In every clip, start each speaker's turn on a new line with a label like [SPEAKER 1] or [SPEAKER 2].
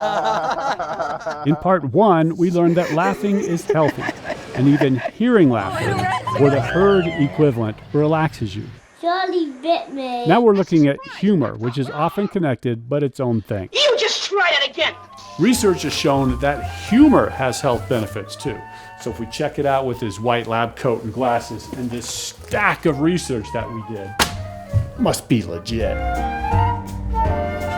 [SPEAKER 1] In part 1, we learned that laughing is healthy, and even hearing laughter, or the herd equivalent, relaxes you.
[SPEAKER 2] Charlie bit me.
[SPEAKER 1] Now we're looking at humor, which is often connected, but its own thing.
[SPEAKER 3] You just try that again.
[SPEAKER 1] Research has shown that humor has health benefits too. So if we check it out with his white lab coat and glasses and this stack of research that we did, must be legit.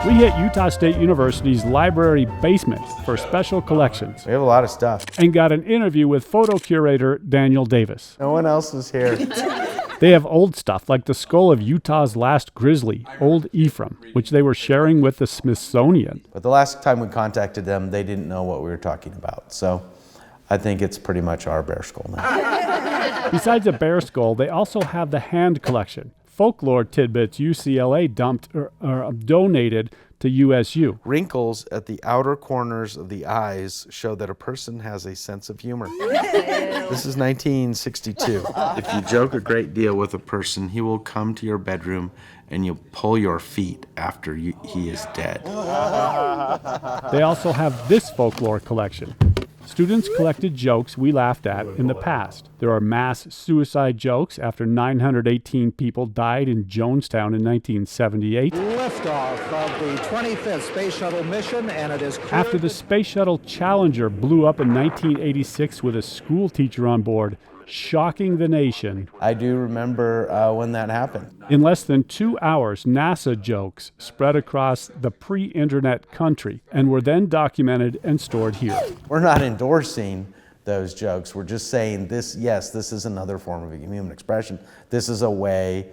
[SPEAKER 1] We hit Utah State University's library basement for special collections.
[SPEAKER 4] We have a lot of stuff.
[SPEAKER 1] And got an interview with photo curator Daniel Davis.
[SPEAKER 4] No one else is here.
[SPEAKER 1] They have old stuff like the skull of Utah's last grizzly, Old Ephraim, which they were sharing with the Smithsonian.
[SPEAKER 4] But the last time we contacted them, they didn't know what we were talking about. So I think it's pretty much our bear skull now.
[SPEAKER 1] Besides a bear skull, they also have the hand collection. Folklore tidbits UCLA dumped or donated to USU.
[SPEAKER 4] Wrinkles at the outer corners of the eyes show that a person has a sense of humor. This is 1962. If you joke a great deal with a person, he will come to your bedroom and you'll pull your feet after he is dead.
[SPEAKER 1] They also have this folklore collection. Students collected jokes we laughed at in the past. There are mass suicide jokes after 918 people died in Jonestown in 1978.
[SPEAKER 5] Liftoff of the 25th Space Shuttle mission, and it is
[SPEAKER 1] after the Space Shuttle Challenger blew up in 1986 with a school teacher on board, shocking the nation.
[SPEAKER 4] I do remember when that happened.
[SPEAKER 1] In less than 2 hours, NASA jokes spread across the pre-internet country and were then documented and stored here.
[SPEAKER 4] We're not endorsing those jokes. We're just saying this, yes, this is another form of human expression. This is a way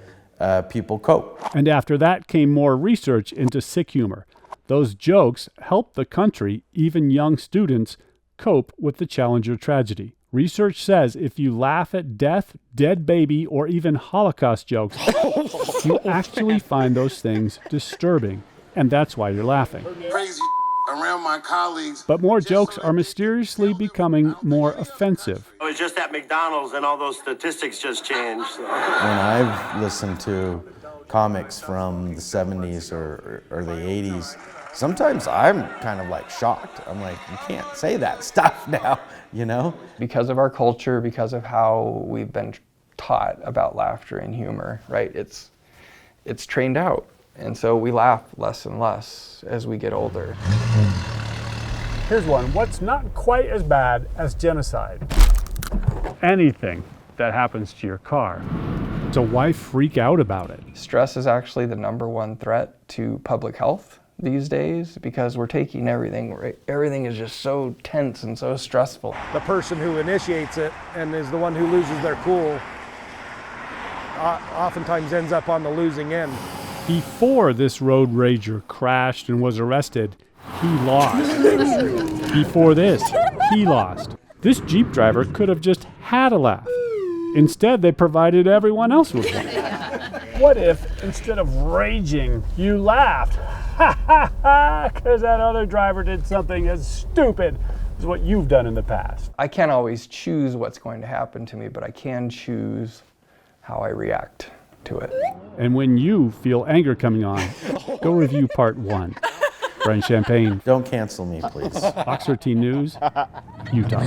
[SPEAKER 4] people cope.
[SPEAKER 1] And after that came more research into sick humor. Those jokes helped the country, even young students, cope with the Challenger tragedy. Research says if you laugh at death, dead baby, or even Holocaust jokes, you actually find those things disturbing, and that's why you're laughing.
[SPEAKER 6] Crazy around my colleagues.
[SPEAKER 1] But more jokes are mysteriously becoming more offensive.
[SPEAKER 7] I was just at McDonald's and all those statistics just changed. So.
[SPEAKER 4] When I've listened to comics from the 70s or the 80s, sometimes I'm kind of like shocked. I'm like, you can't say that stuff now, you know?
[SPEAKER 8] Because of our culture, because of how we've been taught about laughter and humor, right? It's trained out. And so we laugh less and less as we get older.
[SPEAKER 1] Here's one. What's not quite as bad as genocide? Anything that happens to your car. So why freak out about it?
[SPEAKER 8] Stress is actually the #1 threat to public health these days because we're taking everything, right? Everything is just so tense and so stressful.
[SPEAKER 9] The person who initiates it and is the one who loses their cool oftentimes ends up on the losing end.
[SPEAKER 1] Before this road rager crashed and was arrested, he lost. Before this, he lost. This Jeep driver could have just had a laugh. Instead, they provided everyone else with one. What if, instead of raging, you laughed? Ha ha ha! Because that other driver did something as stupid as what you've done in the past.
[SPEAKER 8] I can't always choose what's going to happen to me, but I can choose how I react to it.
[SPEAKER 1] And when you feel anger coming on, go review part 1. Brian Champagne.
[SPEAKER 4] Don't cancel me, please.
[SPEAKER 1] Oxford Teen News, Utah.